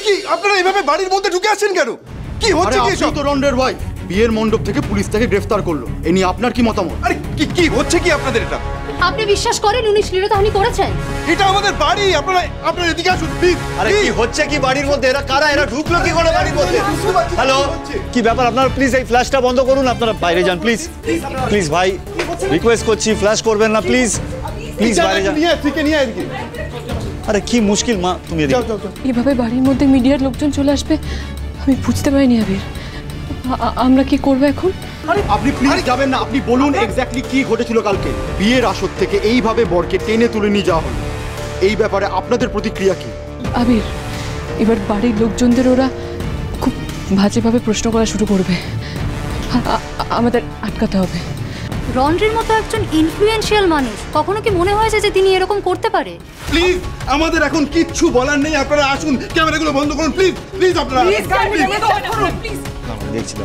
কি আপনারা এইভাবে বাড়ির মধ্যে ঢুকে আসছেন কেন? কি হচ্ছে কি সব? তো রন্ডের ভাই বিয়ের মণ্ডপ থেকে পুলিশ তাকে গ্রেফতার করলো, এ নিয়ে আপনার কি মতামত? আরে কি হচ্ছে কি আপনাদের এটা? আপনি বিশ্বাস করেন উনি শ্লীলতাহানি করেছেন? এটা আমাদের বাড়ি, আপনারা এদিকে আসুন প্লিজ। আরে কি হচ্ছে কি বাড়ির মধ্যে? এরা কারা? এরা ঢুকলো কি করে বাড়ির মধ্যে? হ্যালো, কি ব্যাপার? আপনারা প্লিজ এই ফ্ল্যাশটা বন্ধ করুন, আপনারা বাইরে যান প্লিজ। প্লিজ ভাই রিকোয়েস্ট করছি, ফ্ল্যাশ করবেন না প্লিজ। প্লিজ বাইরে যান। নিয়ে এদিকে। আরে কি মুশকিল মা, তুমি এদিকে। এভাবে বাড়ির মধ্যে মিডিয়ার লোকজন চলে আসবে আমি বুঝতে পারিনি আবির। আমরা কি করব এখন? আপনি প্লিজ যাবেন না, আপনি বলুন এক্স্যাক্টলি কি ঘটেছিল কালকে। বিয়ের আসর থেকে এইভাবে বরকে টেনে তুলে নিয়ে যাওয়া হলো, এই ব্যাপারে আপনাদের প্রতিক্রিয়া কি? আবির, এবার বাড়ির লোকজনদের ওরা খুব বাজেভাবে প্রশ্ন করা শুরু করবে, আমাদের আটকাতে হবে। রন্ড্রির মতো একজন ইনফ্লুয়েন্সিয়াল মানুষ, কখনো কি মনে হয়েছে যে তিনি এরকম করতে পারে? প্লিজ আমাদের এখন কিচ্ছু বলার নেই, আপনারা আসুন, ক্যামেরাগুলো বন্ধ করুন প্লিজ। প্লিজ আপনারা দেখছি।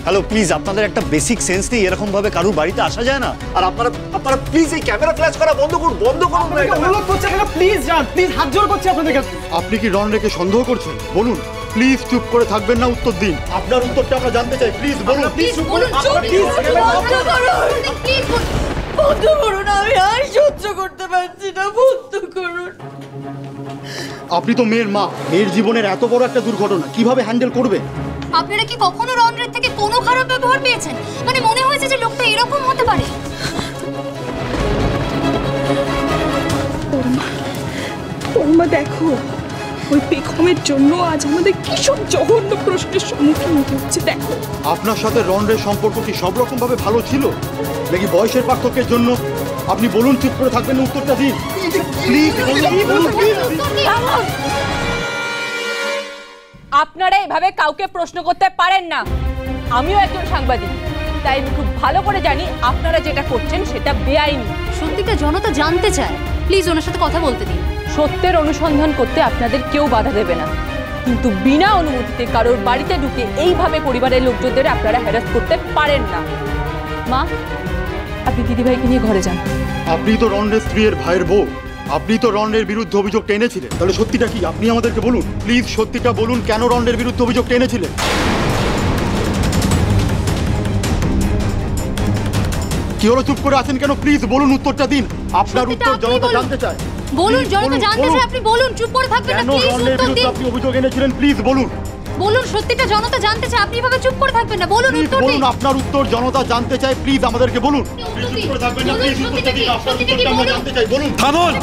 হ্যালো প্লিজ, আপনাদের একটা বেসিক সেন্স নেই, এরকম ভাবে কারুর বাড়িতে আসা যায় না। আর আপনারা প্লিজ এই ক্যামেরা ফ্ল্যাশ করা বন্ধ করুন। অনুরোধ করছি আপনারা, প্লিজ যান, প্লিজ হাত জোড় করছি আপনাদের কাছে। আপনি কি রন্ড্রেকে সন্দেহ করছেন? বলুন প্লিজ, চুপ করে থাকবেন না, উত্তর দিন। আপনার উত্তরটা আমরা জানতে চাই, প্লিজ বলুন। বন্ধ করুন, আমি আর সহ্য করতে পারছি না, বন্ধ করুন। আপনি তো মেয়ের মা, মেয়ের জীবনের এত বড় একটা দুর্ঘটনা কিভাবে হ্যান্ডেল করবে? আপনারা কি কখনো রন্ড্রের থেকে কোনো খারাপ ব্যবহার পেয়েছেন? মানে মনে হয়েছে যে লোকটা এরকম হতে পারে? ওমা দেখো, ওই পেখমের জন্য আজ আমাদের কি সব জঘন্য প্রশ্নের সম্মুখীন হতে হচ্ছে। দেখো, আপনার সাথে রন্ড্রের সম্পর্ক কি সব রকম ভাবে ভালো ছিল নাকি বয়সের পার্থক্যের জন্য? আপনি বলুন, চুপ করে থাকবেন না, উত্তরটা দিন প্লিজ। আপনারা এইভাবে কাউকে প্রশ্ন করতে পারেন না। আমিও একজন সাংবাদিক, তাই আমি খুব ভালো করে জানি আপনারা যেটা করছেন সেটা বেআইনি। সত্যিটা জনতা জানতে চায়, প্লিজ ওনার সাথে কথা বলতে দিন। সত্যের অনুসন্ধান করতে আপনাদের কেউ বাধা দেবে না, কিন্তু বিনা অনুমতিতে কারোর বাড়িতে ঢুকে এইভাবে পরিবারের লোকজনদের আপনারা হ্যারাস করতে পারেন না। মা, আপনি দিদিভাইকে নিয়ে ঘরে যান। আপনি তো রন্ড্রের স্ত্রীর ভাইয়ের বউ, আপনি তো রন্ড্রের বিরুদ্ধে অভিযোগ টেনেছিলেন, তাহলে সত্যিটা কি আপনি আমাদেরকে বলুন প্লিজ। সত্যিটা বলুন, কেন রন্ড্রের বিরুদ্ধে অভিযোগ টেনেছিলেন? কি হলো, চুপ করে আছেন কেন? প্লিজ বলুন, উত্তরটা দিন। আপনার উত্তর জনতা জানতে চায়। বলুন, জনতা জানতে চায়, আপনি বলুন, চুপ করে থাকবেন না, প্লিজ উত্তর দিন। আপনি অভিযোগ এনেছিলেন, প্লিজ বলুন। বলুন, সত্যিটা জনতা জানতে চায়, আপনি এভাবে চুপ করে থাকবেন না, বলুন উত্তর দিন। বলুন, আপনার উত্তর জনতা জানতে চায়, প্লিজ আমাদেরকে বলুন। চুপ করে থাকবেন না, প্লিজ উত্তরটা দিন। আপনার উত্তরটা আমরা জানতে চাই, বলুন। থামুন।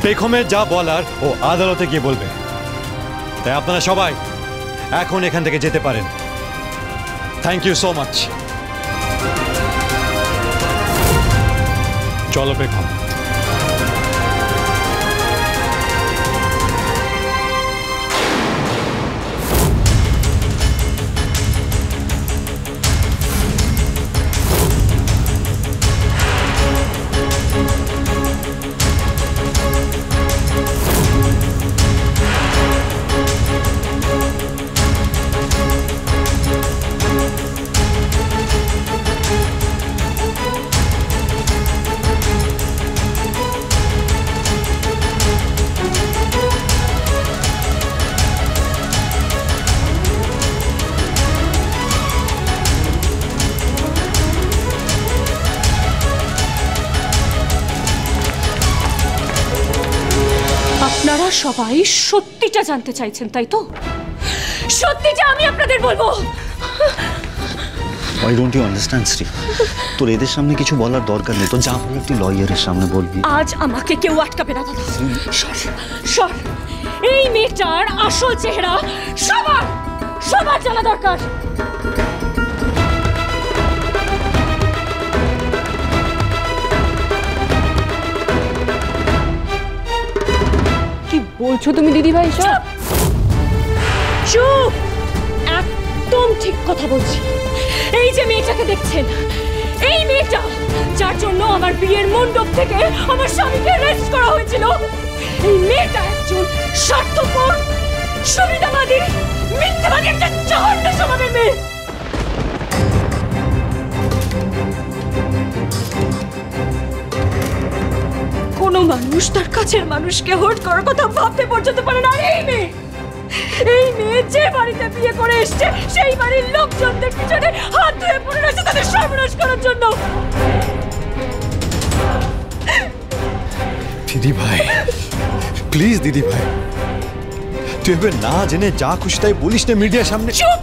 পেখমের যা বলার ও আদালতে গিয়ে বলবে, তাই আপনারা সবাই এখন এখান থেকে যেতে পারেন। Thank you so much. চলো পেখম। আপনারা সবাই সত্যিটা জানতে চাইছেন, তাই তো? সত্যিটা আমি আপনাদের বলবো। Why don't you understand, Shri? তোর এদের সামনে কিছু বলার দরকার নেই, তো যা বলার তুই লয়ারের সামনে বলবি। আজ আমাকে কেউ আটকাবে না দাদা। সর, এই মেয়েটার আসল চেহারা সবার জানা দরকার। কি বলছো তুমি দিদিভাই? চুপ, একদম ঠিক কথা বলছি। এই যে মেয়েটাকে দেখছেন, এই মেয়েটা যার জন্য আমার বিয়ের মণ্ডপ থেকে আমার স্বামীকে অ্যারেস্ট করা হয়েছিল, এই মেয়েটা একজন স্বার্থপর, সুবিধাবাদী, মিথ্যাবাদী, একটা জঘন্য স্বভাবের মেয়ে। কোনো কোনো মানুষ তার কাছের মানুষকে হার্ট করার কথা ভাবতে পর্যন্ত পারে না। এই মেয়ে যে বাড়িতে বিয়ে করে এসছে সেই বাড়ির লোকজনদের পিছনে হাত ধরে পড়ে রয়েছে তাদের সর্বনাশ করার জন্য। দিদি ভাই প্লিজ, দিদি ভাই তুই এবার না জেনে যা খুশি তাই বলিস না মিডিয়ার সামনে। চুপ,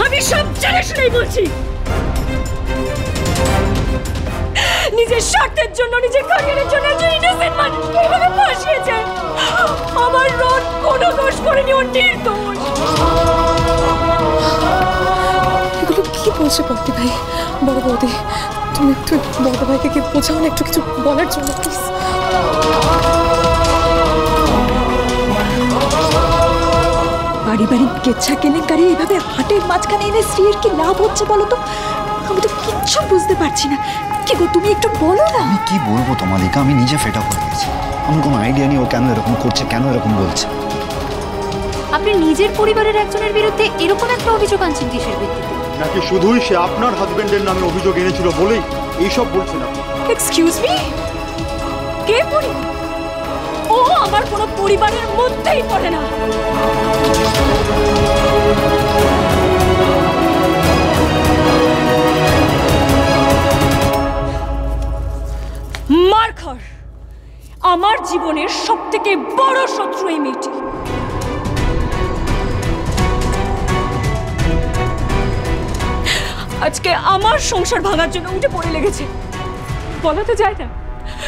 আমি সব জেনে শুনেই বলছি। নিজের স্বার্থের জন্য, নিজের ক্যারিয়ারের জন্য একজন ইনোসেন্ট মানুষকে এভাবে ফাঁসিয়েছে। আমার রোদ কোনো দোষ করেনি, ও নির্দোষ। এগুলো কি বলছে বর্দি ভাই? বড় বৌদি তুমি একটু বড় ভাইকে কি বোঝাও না, একটু কিছু বলার জন্য প্লিজ। বাড়ি বাড়ি কেচ্ছা কেলেঙ্কারি এইভাবে হাটের মাঝখানে এনে স্ত্রীর কি লাভ হচ্ছে বলো তো? আমি তো কিচ্ছু বুঝতে পারছি না। কি গো তুমি একটু বলো না। আমি কি বলবো তোমাদেরকে, আমি নিজে ফেট আপ হয়ে গেছি। আমার কোনো আইডিয়া নেই ও কেন এরকম করছে, কেন এরকম বলছে। আপনি নিজের পরিবারের একজনের বিরুদ্ধে এরকম একটা অভিযোগ আনছেন কিসের ভিত্তিতে? নাকি শুধুই সে আপনার হাজবেন্ডের নামে অভিযোগ এনেছিল বলেই এইসব বলছেন আপনি? এক্সকিউজ মি, কে পরিবার? ও আমার কোনো পরিবারের মধ্যেই পড়ে না। মারখর আমার জীবনের সবথেকে বড় শত্রু এই মেয়েটি। আজকে আমার সংসার ভাঙার জন্য উঠে পড়ে লেগেছে। বলা তো যায় না,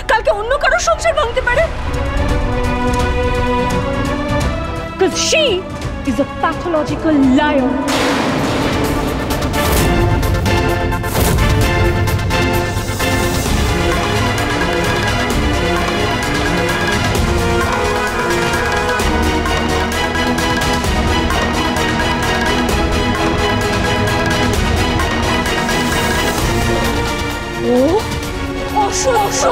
কালকে অন্য কারো সংসার ভাঙতে পারে। Because she is a pathological liar. ও অসুস্থ।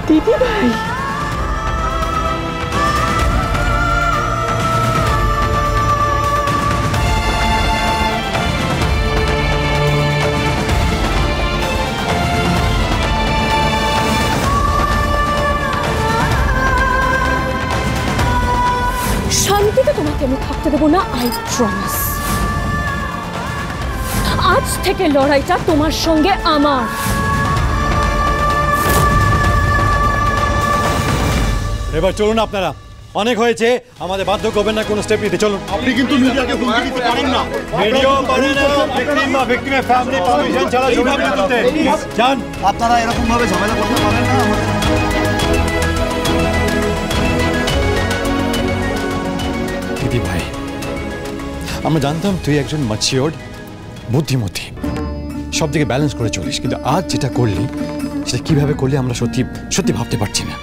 দিদি ভাই শান্তিতে তোমাকে আমি থাকতে দেবো না, আই প্রমিস। আজ থেকে লড়াইটা তোমার সঙ্গে আমার। এবার চলুন আপনারা, অনেক হয়েছে, আমাদের বাধ্য করবেন না কোনো স্টেপ নিতে। চলুন। আপনি কিন্তু মিডিয়াকে হুমকি দিতে পারেন না। ভিডিও পারে না, ভিকটিম বা ভিকটিমের ফ্যামিলি পারমিশন ছাড়া ছবি তুলতে যান। আপনারা এরকম ভাবে ঝামেলা করতে পারেন না। দিদি ভাই আমরা জানতাম তুই একজন ম্যাচিওর্ড বুদ্ধিমতী, সব দিকে ব্যালেন্স করে চলিস, কিন্তু আজ যেটা করলি সেটা কিভাবে করলি আমরা সত্যি সত্যি ভাবতে পারছি না।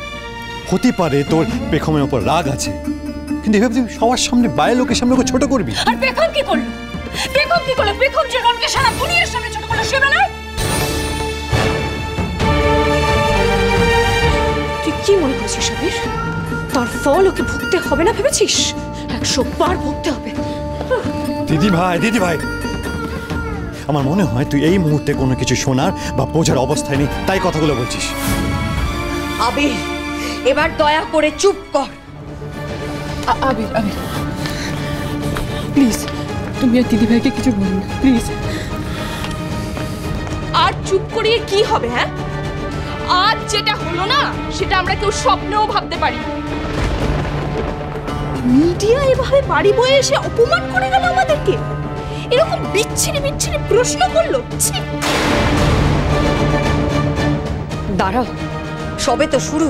হতে পারে তোর পেখমের ওপর রাগ আছে, কিন্তু এভাবে তুই সবার সামনে বাইরের লোকের সামনে ওকে ছোট করবি। আর পেখম কি করলো? পেখম কি করলো? পেখম যে রনকে সারা দুনিয়ার সামনে ছোট করলো সে বেলায় তুই কি মনে করছিস সাবির? তার ফল ওকে ভুগতে হবে না ভেবেছিস? 100 বার ভুগতে হবে। দিদি ভাই আমার মনে হয় তুই এই মুহূর্তে কোনো কিছু শোনার বা বোঝার অবস্থায় নেই, তাই কথাগুলো বলছিস। আবির এবার দয়া করে চুপ কর। আবির প্লিজ তুমি আর দিদি ভাইকে কিছু বলো না প্লিজ। আর চুপ করিয়ে কি হবে? হ্যাঁ, আজ যেটা হলো না সেটা আমরা কেউ স্বপ্নেও ভাবতে পারি। মিডিয়া এভাবে বাড়ি বয়ে এসে অপমান করে গেল আমাদেরকে, এরকম বিচ্ছিরি প্রশ্ন করলো। দাঁড়াও, সবে তো শুরু।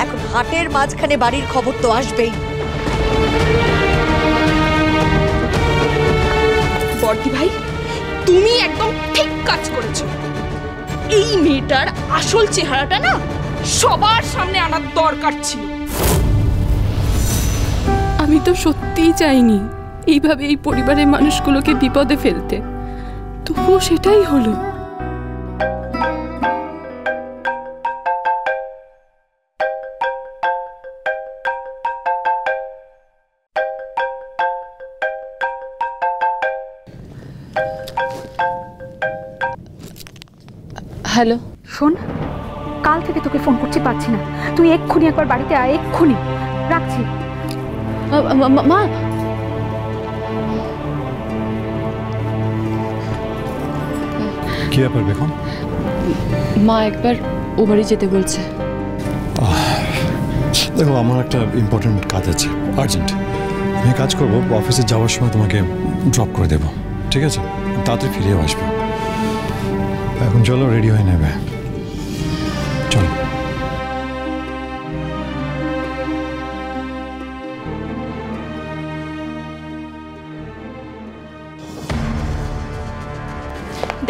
এখন হাটের মাঝখানে বাড়ির খবর তো আসবেই। বর্দি ভাই তুমি একদম ঠিক কাজ করেছো। এই মেয়েটার আসল চেহারাটা না সবার সামনে আনার দরকার ছিল। আমি তো সত্যিই চাইনি এইভাবে এই পরিবারের মানুষগুলোকে বিপদে ফেলতে, তবুও সেটাই হলো। হ্যালো শোন, কাল থেকে তোকে ফোন করছি, পাচ্ছি না। তুই এক্ষুনি একবার বাড়িতে আয়, এক্ষুনি। রাখছি। মা, কি ব্যাপার বেগম? মা একবার ও বাড়ি যেতে বলছে। দেখো, আমার একটা ইম্পর্টেন্ট কাজ আছে, আর্জেন্ট। আমি কাজ করবো, অফিসে যাওয়ার সময় তোমাকে ড্রপ করে দেবো, ঠিক আছে? তাড়াতাড়ি ফিরেও আসবো। এখন চলো, রেডি হয়ে নেবে। চলো।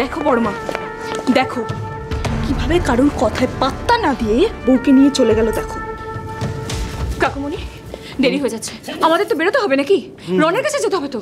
দেখো বড়মা, দেখো কিভাবে কারোর কথায় পাত্তা না দিয়ে বউকে নিয়ে চলে গেল। দেখো কাকুমণি, দেরি হয়ে যাচ্ছে, আমাদের তো বেরোতে হবে নাকি? রনের কাছে যেতে হবে তো।